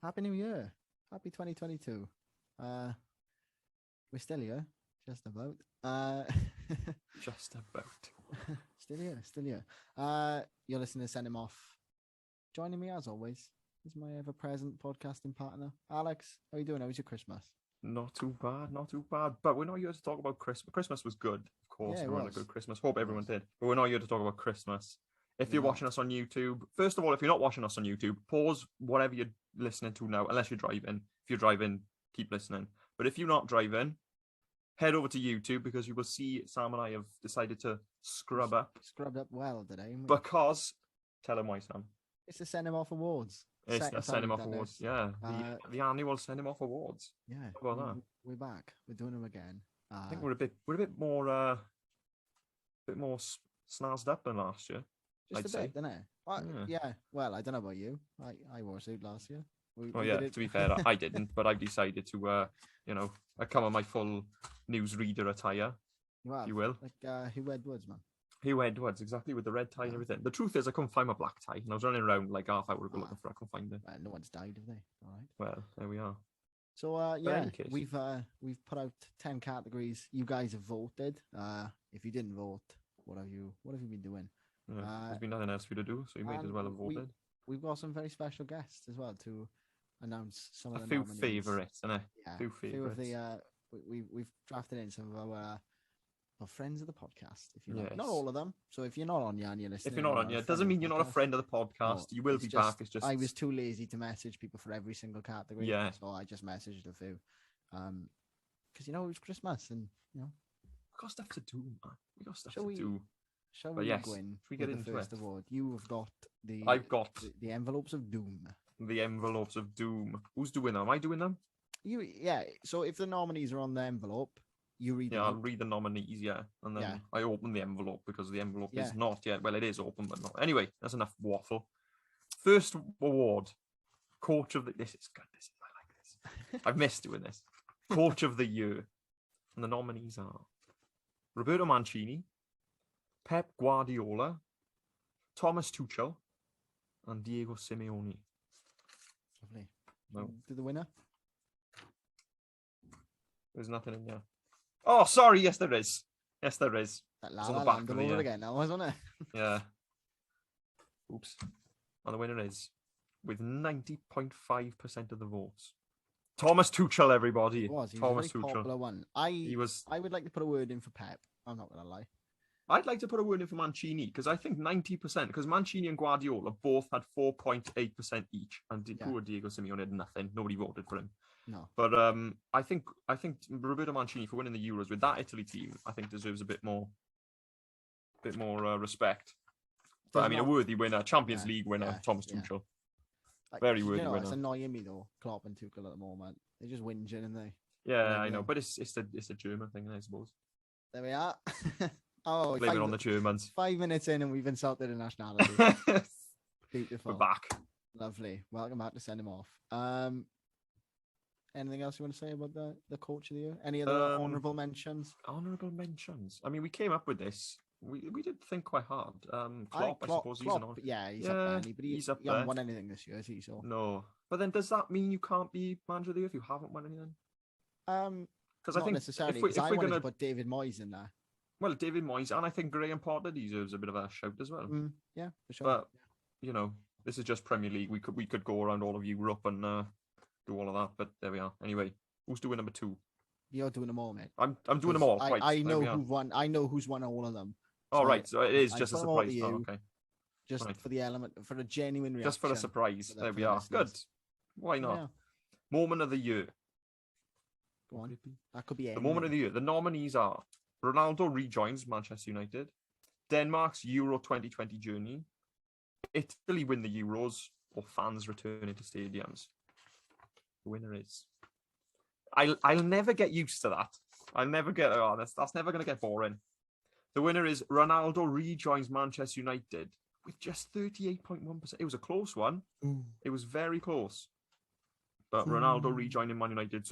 Happy New Year. Happy 2022. We're still here, just about. Just about. Still here. You're listening to Send Him Off. Joining me as always is my ever-present podcasting partner, Alex. How are you doing? How was your Christmas? Not too bad. But we're not here to talk about Christmas. Christmas was good, of course. Yeah, it Everyone had a was. good Christmas. Hope everyone did. But we're not here to talk about Christmas. If We're you're not. watching us on YouTube, first of all, if you're not watching us on YouTube, pause whatever you're listening to now, unless you're driving. If you're driving, keep listening. But if you're not driving, head over to YouTube because you will see Sam and I have decided to scrubbed up well today. because, tell him why, Sam. It's the Send Him Off Awards. It's Second the Send time Him we've Off done Awards. this. Yeah, the annual Send Him Off Awards. Yeah. How about that? We're back. We're doing them again. I think we're a bit more snazzed up than last year. Just I'd say. bit, didn't it? Yeah. Well, I don't know about you. I wore a suit last year. To be fair, I didn't, but I've decided to, I come on my full newsreader attire, if you will. Like Hugh Edwards, man. Hugh Edwards, exactly, with the red tie and everything. The truth is, I couldn't find my black tie, and I was running around like half hour ago looking for it. I couldn't find it. Well, no one's died, have they? All right. Well, there we are. So in case. we've put out 10 categories. You guys have voted. If you didn't vote, what have you been doing? Yeah, there's been nothing else for you to do, so you might as well have voted. We've got some very special guests as well to announce some of the few nominees. favourites, innit? Yeah, few favourites. Few of the we've drafted in some of our friends of the podcast. If you like. Yes. Not all of them. So if you're not on, and you're listening. If you're not on, it doesn't mean you're not a friend of the podcast. No, you will be back. It's just I was too lazy to message people for every single category. Yeah. So I just messaged a few. Because it was Christmas and we got stuff to do, man. We got stuff Shall to we- do. Shall But we yes, go in if we get with into the first it. award? You have got the. I've got the envelopes of doom. the envelopes of doom. Who's doing them? Am I doing them? So if the nominees are on the envelope, you read them. Yeah, I'll out. read the nominees, and then Yeah. I open the envelope because the envelope Yeah. is not yet. Well, it is open, but not. Anyway, that's enough waffle. First award, Coach of the. This is good. I like this. I've missed doing this. Coach of the Year, and the nominees are Roberto Mancini, Pep Guardiola, Thomas Tuchel, and Diego Simeone. Lovely. No. To the winner. There's nothing in there. Oh, sorry. Yes, there is. Yes, there is. That It's La on La the back Land of all the, over again now, wasn't it? Yeah. Oops. And the winner is, with 90.5% of the votes, Thomas Tuchel, everybody. He was. He Thomas was a very popular one. I would like to put a word in for Pep. I'm not going to lie. I'd like to put a word in for Mancini because I think 90%, because Mancini and Guardiola both had 4.8% each, and poor Diego Simeone had nothing. Nobody voted for him. No. But I think Roberto Mancini, for winning the Euros with that Italy team, I think deserves a bit more respect. But a worthy winner, Champions League winner, Thomas Tuchel. Very worthy winner. It's annoying me though, Klopp and Tuchel at the moment. They're just whinging, and they. Yeah, I know, but it's a German thing, I suppose. There we are. Blame it on the Germans. 5 minutes in, and we've insulted a nationality. Beautiful. We're back. Lovely. Welcome back to Send Him Off. Anything else you want to say about the coach of the year? Any other honourable mentions? Honourable mentions. We came up with this. We did think quite hard. Klopp, I suppose he's an honourable. Yeah, he's up there, but he up hasn't there. won anything this year, has he? So no. But then, does that mean you can't be manager of the year if you haven't won anything? Because I think necessarily. If we're going to put David Moyes in there. Well, David Moyes, and I think Graham Potter deserves a bit of a shout as well. Yeah, for sure. But this is just Premier League. We could go around all of Europe and do all of that. But there we are. Anyway, who's doing number 2? You're doing them all, mate. I'm doing them all. Right, I know who've won. I know who's won all of them. Oh, right. So it is just a surprise. Oh, okay. Just for the element, for a genuine reaction. Just for a surprise. There we are. Listeners. Good. Why not? Yeah. Moment of the year. Go on. That could be the moment of the year. The nominees are Ronaldo rejoins Manchester United, Denmark's Euro 2020 journey, Italy win the Euros, or fans returning to stadiums. The winner is. I'll never get used to that. I'll never get that's never going to get boring. The winner is Ronaldo rejoins Manchester United with just 38.1%. It was a close one. Ooh. It was very close. But Ronaldo rejoining Man United.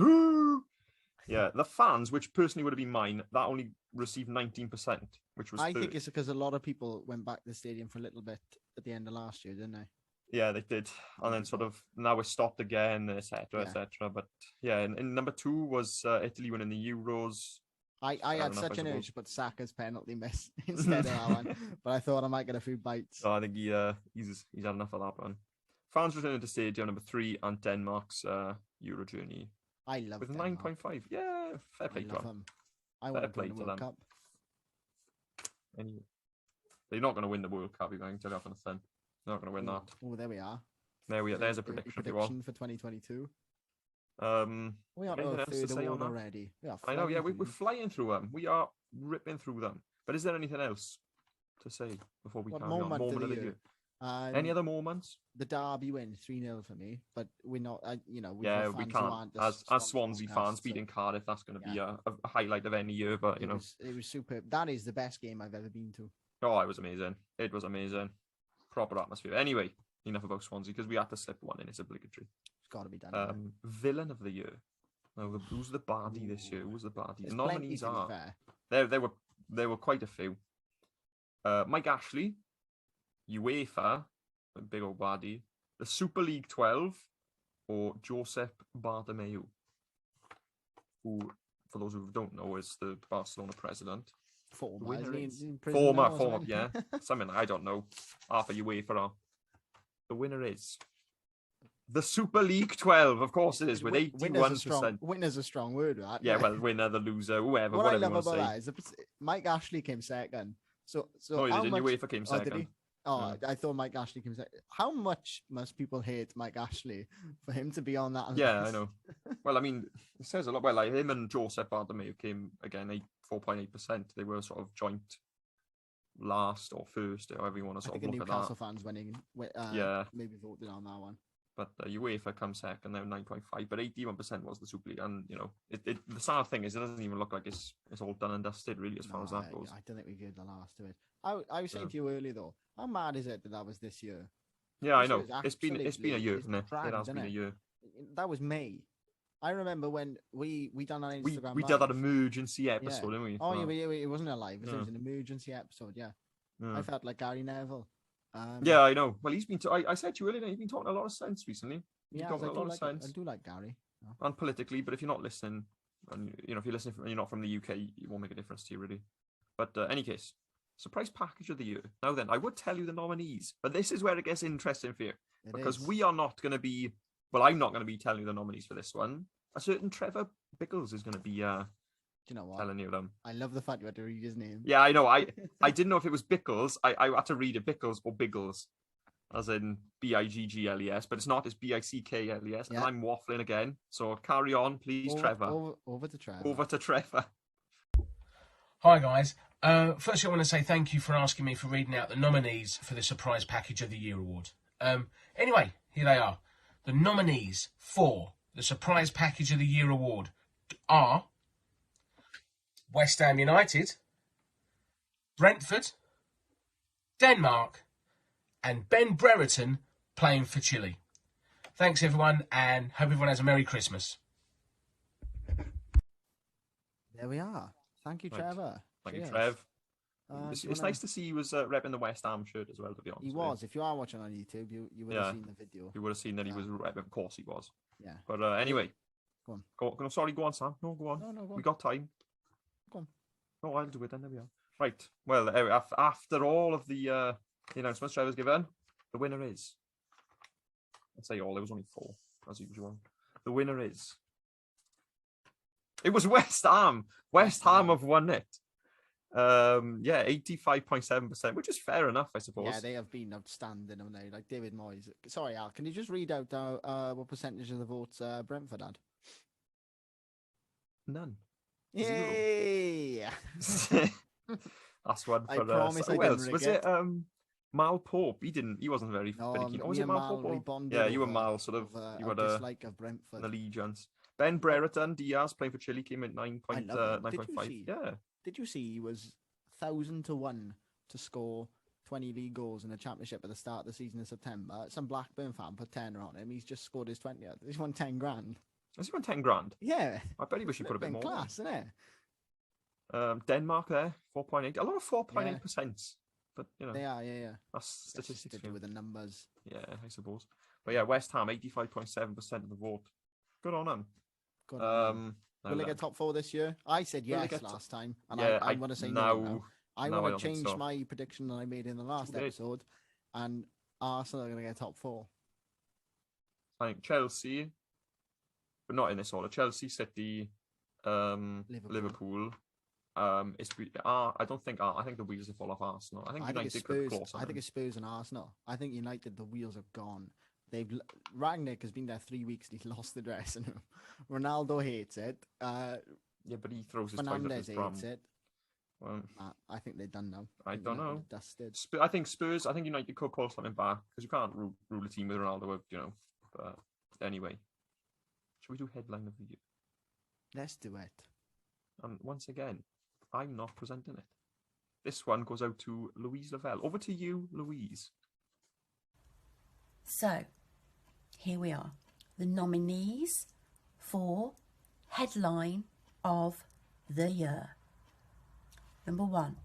Yeah, the fans, which personally would have been mine, that only received 19%, which was I third. think it's because a lot of people went back to the stadium for a little bit at the end of last year, didn't they? Yeah, they did, and then sort of now we're stopped again, etc., etc. But yeah, in number 2 was Italy winning the Euros. I Fair had enough, such I an urge suppose. to put Saka's penalty miss instead of that one, but I thought I might get a few bites. So I think he's had enough of that one. France returning to stadium number 3, and Denmark's Euro journey I love with Denmark. 9.5. Yeah, fair play to them. I want to win the World Cup. Anyway, they're not going to win the World Cup. I can tell you off on the thing. They're not going to win that. Oh, there we are. There's a prediction if you want. For 2022. We are anything else to say on that? already. I know, yeah, we're flying through them. We are ripping through them. But is there anything else to say before we carry on? Moment of the year. Any other moments? The Derby win 3-0 for me, but we're not. We can't. As Swansea fans beating Cardiff, that's going to be a highlight of any year. But it was superb. That is the best game I've ever been to. Oh, it was amazing. It was amazing. Proper atmosphere. Anyway, enough about Swansea because we had to slip one in. It's obligatory. It's got to be done. Villain of the year. Oh, who's the baddie this year? Who's the baddie? The nominees are there were quite a few. Mike Ashley, UEFA, a big old baddie, the Super League 12, or Josep Bartomeu, who, for those who don't know, is the Barcelona president. Former, yeah. Something I don't know. Half of UEFA are. The winner is the Super League 12, of course it is, with 81%. Winner's a strong word, right? Yeah, well, winner, the loser, whoever. What I love about that is Mike Ashley came second. So UEFA came second. I thought Mike Ashley came second. How much must people hate Mike Ashley for him to be on that? Yeah, I know. Well, I mean, it says a lot. Well, like him and Josep Bartomeu came again 4.8%. They were sort of joint last or first, however you want to sort of look at that. Newcastle fans winning. Maybe voted on that one. But UEFA comes second, now 9.5, but 81% was the Super League. And, the sad thing is it doesn't even look like it's all done and dusted, really, as far as that goes. I don't think we get the last to it. I was saying to you earlier, though, how mad is it that was this year? Yeah, I know. It's been a year, isn't it? It has been a year. That was May. I remember when we done on Instagram. We did that emergency episode, didn't we? Oh, yeah, it wasn't a live. It was an emergency episode, yeah. I felt like Gary Neville. Yeah, I know. Well, he's been. I said to you earlier, he's been talking a lot of sense recently. Yeah, I do like Gary. And politically, but if you're not listening, and if you're listening and you're not from the UK, it won't make a difference to you really. But any case, surprise package of the year. Now then, I would tell you the nominees, but this is where it gets interesting for you because we are not going to be. Well, I'm not going to be telling you the nominees for this one. A certain Trevor Bickles is going to be. Do you know what? Telling you them. I love the fact you had to read his name. Yeah, I know. I didn't know if it was Bickles. I had to read it Bickles or Biggles, as in Biggles, but it's not. It's Bickles, and I'm waffling again. So carry on, please, Trevor. Over to Trevor. Over to Trevor. Hi guys. Firstly, I want to say thank you for asking me for reading out the nominees for the Surprise Package of the Year award. Anyway, here they are. The nominees for the Surprise Package of the Year award are West Ham United, Brentford, Denmark, and Ben Brereton playing for Chile. Thanks everyone, and hope everyone has a Merry Christmas. There we are. Thank you, Trevor. Thank you, Trev. It's nice to see he was repping the West Ham shirt as well, to be honest. He was. If you are watching on YouTube, you would have seen the video. You would have seen that he was repping. Of course he was. Yeah. But anyway. Go on. Sorry, go on, Sam. No, go on. No, go on. We got time. Go on. No, I'll do it then. There we are. Right. Well, after all of the announcements Trevor's given, the winner is. I'd say all. There was only 4, as usual. The winner is. It was West Ham. West Ham have won it. 85.7%, which is fair enough, I suppose. Yeah, they have been outstanding, haven't they? Like David Moyes. Sorry, Al, can you just read out what percentage of the votes Brentford had? None. Yay! That's one for I promise I didn't was it Mal Pope? He wasn't very keen. Was it Mal Pope? Yeah, you and Mal sort of you had a dislike of Brentford. An allegiance. Ben Brereton Diaz playing for Chile came at 9.5. Yeah. Did you see he was 1,000 to 1 to score 20 league goals in the championship at the start of the season in September? Some Blackburn fan put 10 on him. He's just scored his 20th. He's won 10 grand. Has he won 10 grand? Yeah. I bet he wish he put a bit more. Class, isn't it? Denmark there, 4.8. A lot of 4.8%. but you know They are, yeah. that's It's just statistics. to do with the numbers. Yeah, I suppose. But yeah, West Ham 85.7% of the vote. Good on them. Good on them. Now Will they then. get top 4 this year? I said Will they yes get last time, and yeah, I want to say now, no now. I no, I want don't to think change so. my prediction that I made in the last late. episode, and Arsenal are going to get top 4. I think Chelsea, but not in this order. Chelsea, City, Liverpool. I don't think. I think the wheels have fallen off Arsenal. I think United could close. I think it's Spurs and Arsenal. I think United, the wheels have gone. Rangnick has been there 3 weeks and he's lost the dressing room. Ronaldo hates it. Yeah, but he throws his Fernandez toilet hates it. Well, I think they're done now. I don't know. Dusted. I think Spurs. I think United could pull something back because you can't rule a team with Ronaldo out, you know. But anyway, should we do headline of the year? Let's do it. And once again, I'm not presenting it. This one goes out to Louise Lavelle. Over to you, Louise. So, here we are. The nominees for headline of the year. Number 1.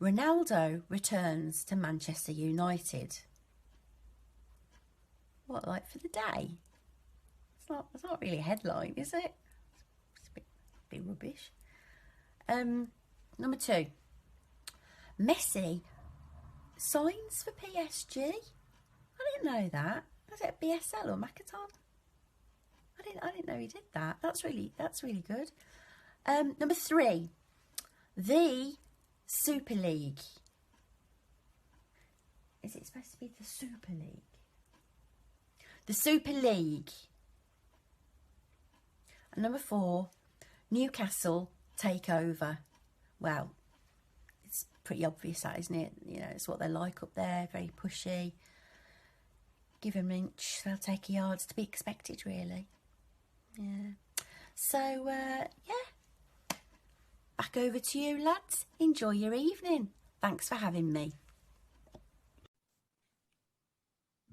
Ronaldo returns to Manchester United. What, like for the day? It's not really a headline, is it? It's a bit rubbish. Number 2. Messi signs for PSG. I didn't know that. Was it BSL or Makaton? I didn't know he did that. That's really good. Number 3. The Super League. Is it supposed to be the Super League? The Super League. And number 4, Newcastle take over. Well, it's pretty obvious that, isn't it? You know, it's what they're like up there, very pushy. Give them an inch, they'll take a yard, to be expected, really. Yeah. So, yeah. Back over to you, lads. Enjoy your evening. Thanks for having me.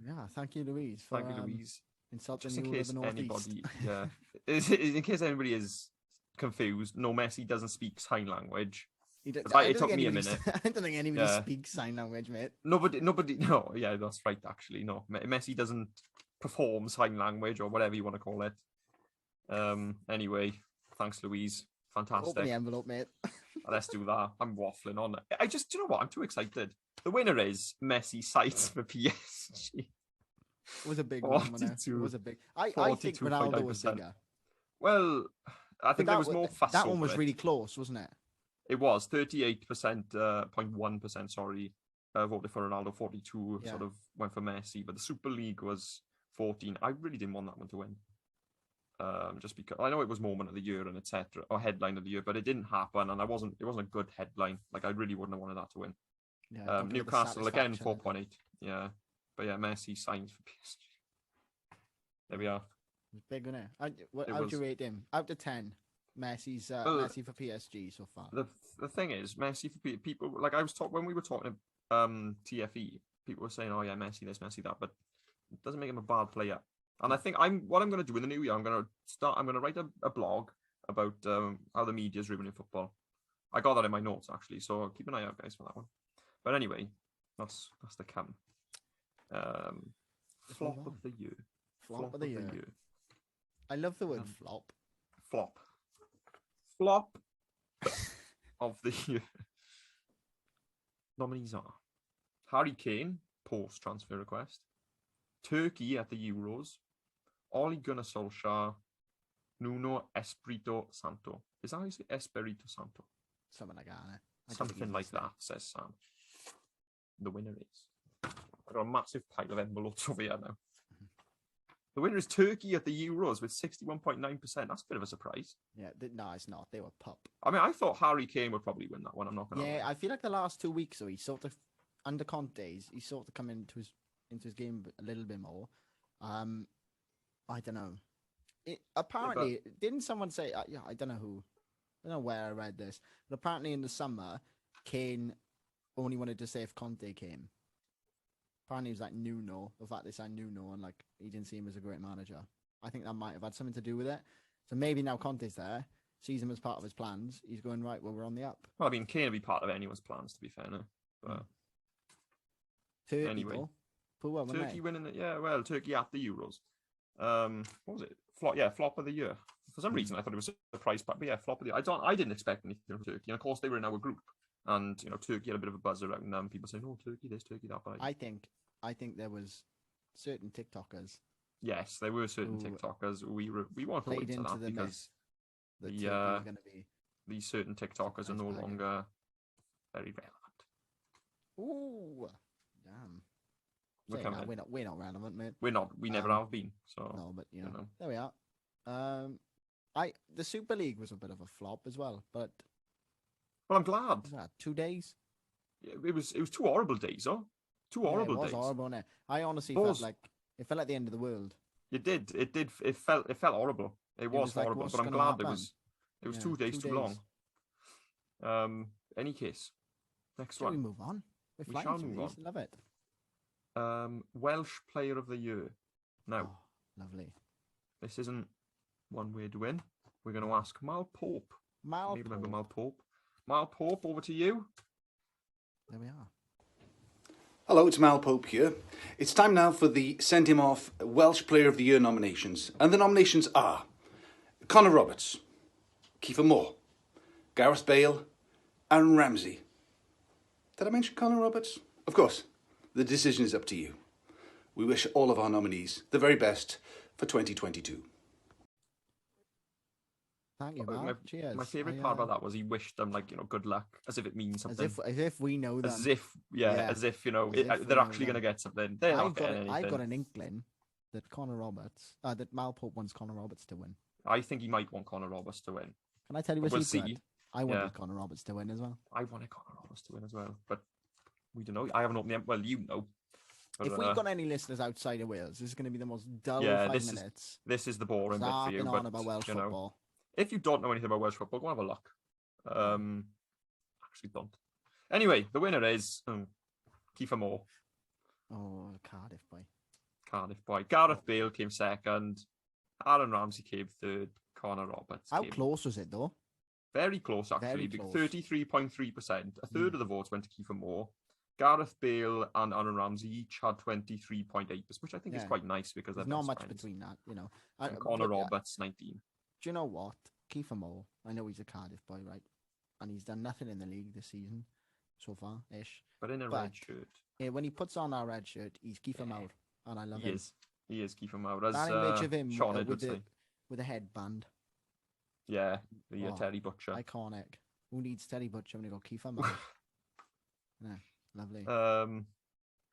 Yeah, thank you, Louise. Thank you, Louise. Insulting Just in you case the Northeast. anybody, in case anybody is confused, no, Messi doesn't speak sign language. It took me a minute. I don't think anybody speaks sign language, mate. Nobody. No, yeah, that's right. Actually, no, Messi doesn't perform sign language or whatever you want to call it. Anyway, thanks, Louise. Fantastic. Open the envelope, mate. Let's do that. I'm waffling on. Do you know what? I'm too excited. The winner is Messi signs for PSG. It was a big one. It was a big. I think Ronaldo was bigger. Well, I think there was more fuss. That one was really close, wasn't it? It was 38.1%. Sorry, voted for Ronaldo. 42 sort of went for Messi, but the Super League was 14. I really didn't want that one to win. Just because I know it was moment of the year and etc. or headline of the year, but it didn't happen, and it wasn't a good headline. Like I really wouldn't have wanted that to win. Yeah, Newcastle again 4.8. Yeah, but yeah, Messi signs for PSG. There we are. It was big, wasn't it? How would you rate him out of 10? Messi's Messi for PSG so far. The thing is, Messi for people like I was talking when we were talking TFE. People were saying, "Oh yeah, Messi this, Messi that," but it doesn't make him a bad player. And I think what I'm going to do in the new year, I'm going to write a blog about how the media is ruining football. I got that in my notes actually, so keep an eye out, guys, for that one. But anyway, that's the come. Flop of the year. Flop of the year. I love the word flop. Flop of the year. Nominees are Harry Kane, post transfer request. Turkey at the Euros. Ole Gunnar Solskjaer. Nuno Espirito Santo. Is that how you say Espirito Santo? Something like that. Something like that, says Sam. The winner is. I've got a massive pile of envelopes over here now. The winner is Turkey at the Euros with 61.9%. That's a bit of a surprise. Yeah, no, it's not. They were pup. I mean, I thought Harry Kane would probably win that one. I'm not going to lie. I feel like the last 2 weeks, so he sort of, under Conte's, he sort of come into his game a little bit more. I don't know. Apparently, didn't someone say, I don't know who, I don't know where I read this, but apparently in the summer, Kane only wanted to say if Conte came. Apparently it was like Nuno, the fact they signed Nuno, and like he didn't see him as a great manager. I think that might have had something to do with it. So maybe now Conte's there. sees him as part of his plans, he's going, right, well, we're on the up. Well, I mean, Kane will be part of anyone's plans, to be fair, no? But Turkey, anyway. though. Poor one, weren't Turkey they? winning it, yeah. Well, Turkey at the Euros. What was it? Flop of the year. For some reason, I thought it was a surprise pack, but yeah, flop of the year. I didn't expect anything from Turkey, and of course they were in our group, and Turkey had a bit of a buzz around them. People saying, "Oh, Turkey this, Turkey that." But I think there was certain TikTokers yes, there were certain who TikTokers. We won't go played into into that the because myth that the, Turkey was going to be. these certain TikTokers are no Surprise package. longer very relevant. Ooh, damn. We're Saying coming that, in. we're not relevant, mate. We're not. We never have been. So No, but you know. there we are. The Super League was a bit of a flop as well, but Well, I'm glad. what was that 2 days? It was 2 horrible days, oh. 2 horrible it was days. horrible, wasn't it? I honestly Those- felt like it felt like the end of the world. It did. It felt horrible. It was was like, horrible, what's but I'm gonna glad happen? it was Yeah, 2 days 2 too days. long. Any case, next Shall we one. move on? We're We flying shall through move these. Love it. Welsh Player of the Year. Now, Oh, lovely. this isn't one way to win. We're going to ask Mal Pope. Mal You remember Pope. Mal Pope? Mal Pope, over to you. There we are. Hello, it's Mal Pope here. It's time now for the Send Him Off Welsh Player of the Year nominations. And the nominations are Connor Roberts, Kiefer Moore, Gareth Bale, Aaron Ramsey. Did I mention Connor Roberts? Of course, the decision is up to you. We wish all of our nominees the very best for 2022. Thank you, Mal. Cheers. My favourite part about that was he wished them good luck, as if it means something. as if we know them. As if Yeah. as if As if we they're know actually going to them. get something. They're not getting anything. I've got an inkling that that Mal Pope wants Connor Roberts to win. I think he might want Connor Roberts to win. Can I tell you a We'll secret? see. I wanted Yeah. Connor Roberts to win as well. I wanted Connor Roberts to win as well, but we don't know. I haven't opened the. Well, you know. But, If we've got any listeners outside of Wales, this is going to be the most dull Yeah, 5 this is minutes. this is the boring bit for you. Harping But on about Welsh football. if you don't know anything about Welsh football, go have a look. Actually, don't. Anyway, the winner is Kiefer Moore, Oh, Cardiff boy. Cardiff boy. Gareth Bale came second. Aaron Ramsey came third. Connor Roberts. How came close was it though? Very close, actually. Very close. 33.3%. A third of the votes went to Kiefer Moore. Gareth Bale and Aaron Ramsey each had 23.8%, which I think is Yeah. quite nice because There's they're not best much friends. between that, And Connor but, Roberts, 19. Do you know what? Kiefer Moore, I know he's a Cardiff boy, right? And he's done nothing in the league this season so far, ish. But in a But- red shirt. Yeah, when he puts on our red shirt, he's Kiefer Moore, and I love He him. is. He is Kiefer Moore. As That image of him Sean Ed would with say. a headband, Yeah, the Oh, Terry Butcher. iconic. Who needs Terry Butcher when you got Kiefer Moore? Yeah, lovely.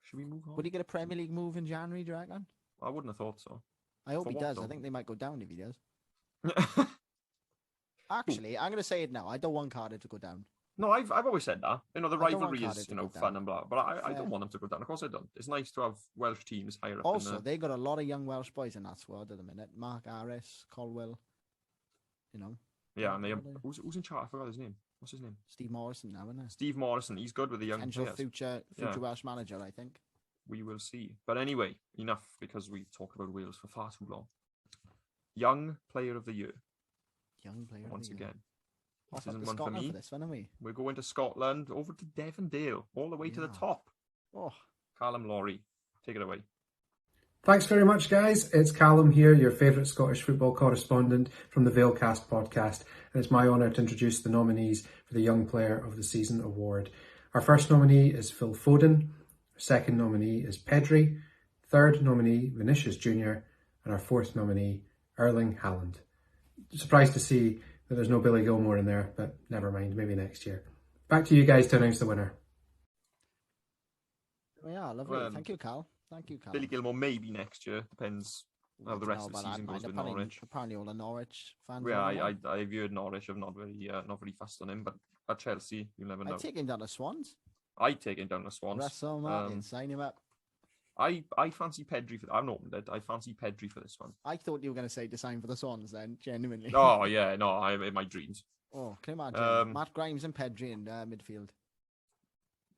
Should we move on? Would he get a Premier League move in January, do you reckon? I wouldn't have thought so. I hope For he what, does. I though? think they might go down if he does. Actually, I'm going to say it now. I don't want Cardiff to go down. No, I've always said that. The I don't want rivalry Cardiff is to go fun down. and blah, but I Fair. don't want them to go down. Of course I don't. It's nice to have Welsh teams higher up. Also, in the... they got a lot of young Welsh boys in that squad at the minute. Mark Harris, Colwell, yeah, and they what are they? who's in charge? I forgot his name. What's his name? Steve Morrison now, isn't it? Steve Morrison. He's good with the young Potential players. future Yeah. Welsh manager, I think. We will see. But anyway, enough because we've talked about Wales for far too long. Young Player of the Year Young player. of once the year. again. Off This up isn't to one for Scotland me. for this one, are we? We're going to Scotland, over to Devondale, all the way to the Yeah. top. Oh, Callum Laurie, take it away. Thanks very much, guys. It's Callum here, your favourite Scottish football correspondent from the Valecast podcast, and it's my honour to introduce the nominees for the Young Player of the Season award. Our first nominee is Phil Foden, our second nominee is Pedri, third nominee Vinicius Jr, and our fourth nominee Erling Haaland. Surprised to see that there's no Billy Gilmore in there, but never mind, maybe next year. Back to you guys to announce the winner. yeah, lovely. Well, Thank you, Cal. Thank you, Cal. Billy Gilmore maybe next year, depends how the rest of the season goes with Norwich. Apparently, all the Norwich fans. Yeah, are on board. I've heard Norwich have not very fast on him, but at Chelsea, you never know. I'd take him down to Swans. I'd take him down the Swans. Russell Martin, sign him up. I fancy Pedri for. I haven't opened it. I fancy Pedri for this one. I thought you were going to say to sign for the Swans then, genuinely. Oh yeah, no, I'm in my dreams. Oh, can you imagine? Um, Matt Grimes and Pedri in midfield.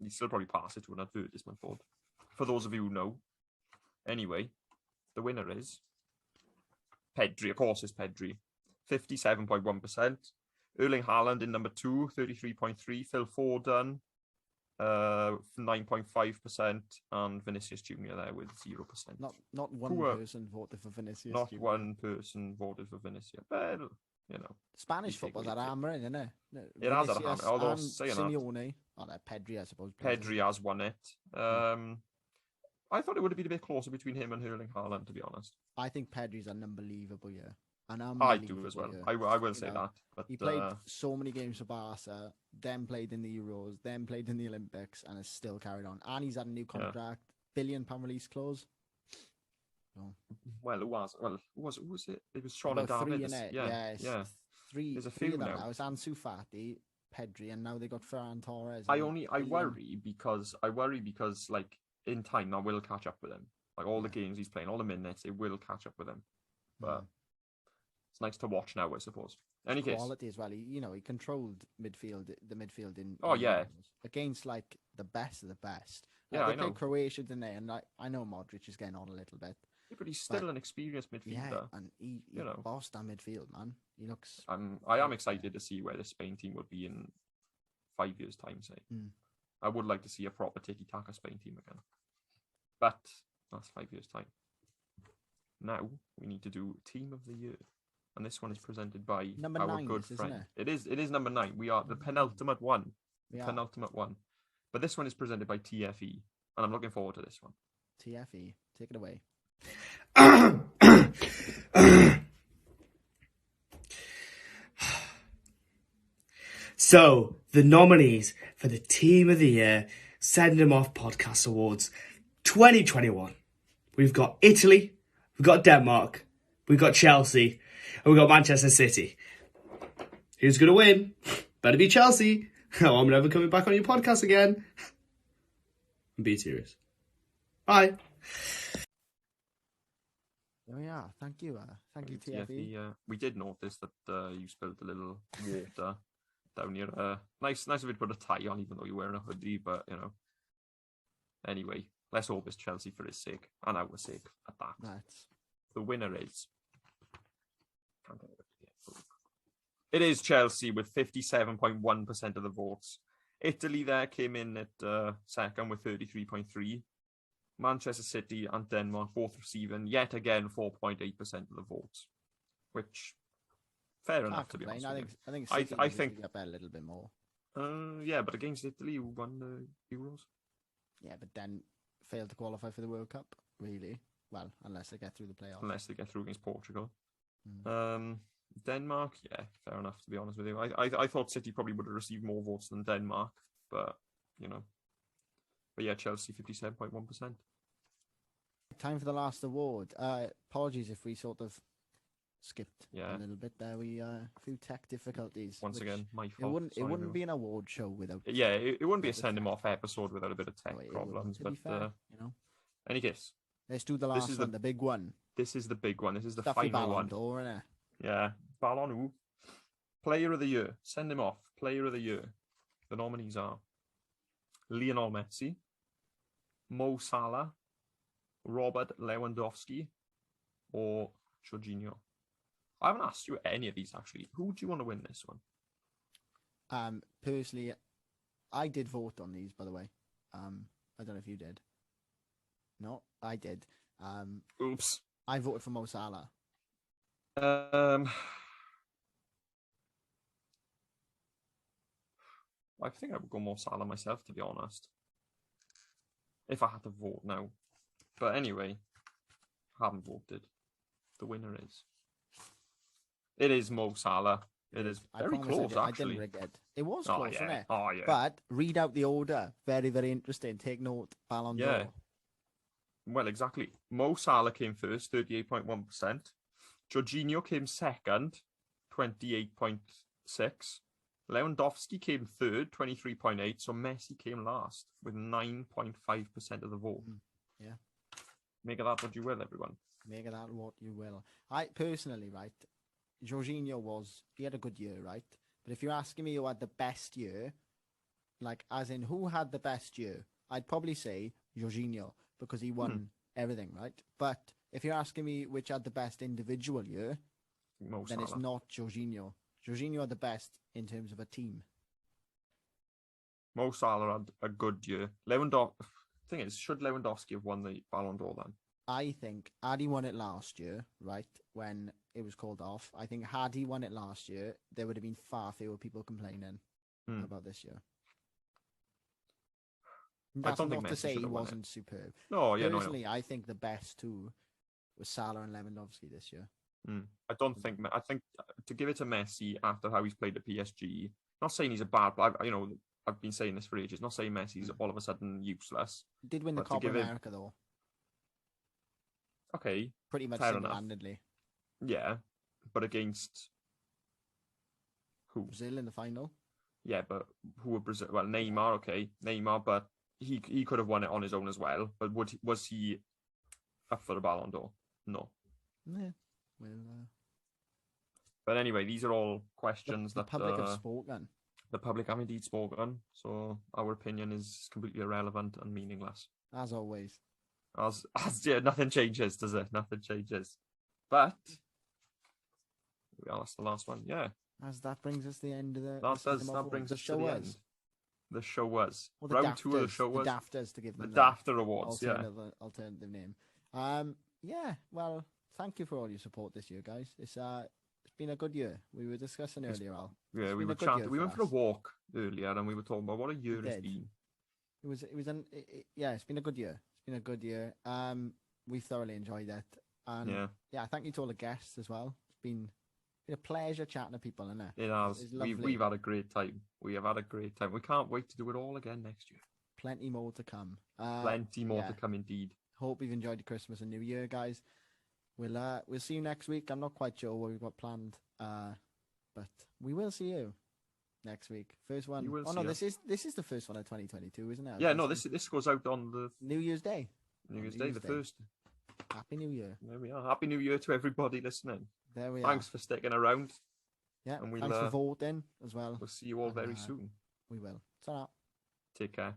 You'd still probably pass it to an advertisement board. For those of you who know. Anyway, the winner is Pedri. Of course, it's Pedri. 57.1%. Erling Haaland in number 2, 33.3. Phil Foden, 9.5%, and Vinicius Junior there with 0%. Not one person voted for Vinicius. Not Junior. one person voted for Vinicius. But you know, Spanish football's at hammering, isn't it? It has at hammering. Although saying Simeone, Pedri, I suppose. Pedri has won it. I thought it would have been a bit closer between him and Erling Haaland, to be honest. I think Pedri's an unbelievable year. I do as well. I will say that. But he played so many games for Barca, then played in the Euros, then played in the Olympics, and has still carried on. And he's had a new contract, £1 billion release clause. No. Well, it was. Well, who was it? It was Sean and David. Yeah. Three. There's a few few now. now. It's Ansu Fati, Pedri, and now they got Ferran Torres. I worry because like in time that will catch up with him. Like all the games he's playing, all the minutes, it will catch up with him. But it's nice to watch now, I suppose. Any case, quality as well. He controlled the midfield in. Against like the best of the best. Yeah, they I know. played Croatia today, and I know Modric is getting on a little bit. Yeah, but he's still an experienced midfielder. Yeah, and he bossed that midfield, man. He looks. I am excited to see where the Spain team will be in 5 years' time. Say, I would like to see a proper tiki-taka Spain team again, but that's 5 years' time. Now we need to do Team of the Year, and this one is presented by number our 9, good isn't friend. It is number 9. We are the penultimate one. Penultimate one. But this one is presented by TFE, and I'm looking forward to this one. TFE, take it away. So, the nominees for the Team of the Year Send Them Off Podcast Awards 2021. We've got Italy, we've got Denmark, we've got Chelsea, and we've got Manchester City. Who's going to win? Better be Chelsea. Oh, I'm never coming back on your podcast again. Be serious. Bye. Oh yeah, thank you TFE. We did notice that you spilled a little water down your. Nice of it to put a tie on, even though you're wearing a hoodie. But anyway, let's hope it's Chelsea for his sake and our sake at that. Right. The winner is. It is Chelsea with 57.1% of the votes. Italy there came in at second with 33.3%. Manchester City and Denmark both receiving, yet again, 4.8% of the votes. Which, fair enough, to be honest. I think City up a little bit more. Yeah, but against Italy, who won the Euros? Yeah, but then failed to qualify for the World Cup, really. Well, unless they get through the playoffs. Unless they get through against Portugal. Denmark, yeah, fair enough, to be honest with you. I thought City probably would have received more votes than Denmark, but, But yeah, Chelsea, 57.1%. Time for the last award. Apologies if we sort of skipped a little bit there. We a few tech difficulties. Once again, my fault. It wouldn't be an award show without. Yeah, it wouldn't be a send him off episode without a bit of tech problems. But fair, any case, let's do the last one, the big one. This is the big one. This is the Stuffy final Ballon one. D'Or, innit? Yeah, Ballon D'Or. Player of the Year. Send him off. Player of the Year. The nominees are Lionel Messi, Mo Salah, Robert Lewandowski, or Jorginho. I haven't asked you any of these, actually. Who do you want to win this one? Personally, I did vote on these, by the way. I don't know if you did. No, I did. Oops. I voted for Mo Salah. I think I would go Mo Salah myself, to be honest. If I had to vote now. But anyway, haven't voted. The winner is. It is Mo Salah. It is very close, actually. I didn't rig it. It was close, wasn't it? Oh, yeah. But read out the order. Very, very interesting. Take note. Ballon d'Or. Yeah. Well, exactly. Mo Salah came first, 38.1%. Jorginho came second, 28.6%. Lewandowski came third, 23.8%. So Messi came last with 9.5% of the vote. Yeah. Make of that what you will, everyone. Make of that what you will. I personally, right, Jorginho he had a good year, right? But if you're asking me who had the best year, like as in who had the best year, I'd probably say Jorginho because he won everything, right? But if you're asking me which had the best individual year, then it's not Jorginho. Jorginho had the best in terms of a team. Mo Salah had a good year. Lewandowski. Thing is, should Lewandowski have won the Ballon d'Or then? I think had he won it last year, right, when it was called off, I think had he won it last year, there would have been far fewer people complaining about this year. That's don't think not to Messi say should he have won it. wasn't superb. No, yeah, Personally, I think the best two was Salah and Lewandowski this year. I don't think. I think to give it to Messi after how he's played at PSG. Not saying he's a bad, but I've been saying this for ages. Not saying Messi's all of a sudden useless. He did win the But to Copa give him- America though, Okay, pretty much fair enough. single-handedly. Yeah, but against who? Brazil in the final. Yeah, but who were Brazil? Well, Neymar. Okay, Neymar, but he could have won it on his own as well. But was he up for the Ballon d'Or? No. Yeah. Well, But anyway, these are all questions the that public have spoken. the public have indeed spoken. So our opinion is completely irrelevant and meaningless. As always. As yeah, nothing changes, does it? Nothing changes. But that's the last one. Yeah, As that brings us to the end of the that brings us to the end. The show was Well, the round 2 of the Dafters, show was the Dafters to give the them Dafter Awards. Yeah, alternative name. Yeah. Well, thank you for all your support this year, guys. It's been a good year. We were discussing earlier, Al. yeah. It's We been were a good chatting. year We for went for a us. walk earlier, and we were talking about what a year it's did. been. Yeah, it's been a good year. It's been a good year. We thoroughly enjoyed it. And Yeah, thank you to all the guests as well. It's been a pleasure chatting to people, isn't it? it has. It's lovely. We've had a great time. We have had a great time. We can't wait to do it all again next year. Plenty more to come. Plenty more yeah. to come, indeed. Hope you've enjoyed the Christmas and New Year, guys. We'll see you next week. I'm not quite sure what we've got planned, but we will see you next week. First one. You will Oh see no, us. this is the first one of 2022, isn't it? Yeah, no, this goes out on the New Year's Day. New Year's New Day, Year's the Day. first. Happy New Year. There we are. Happy New Year to everybody listening. There we Thanks are. for sticking around. Yeah. and we'll, Thanks for voting as well. We'll see you all And, very soon. We will. Ta-ra. Take care.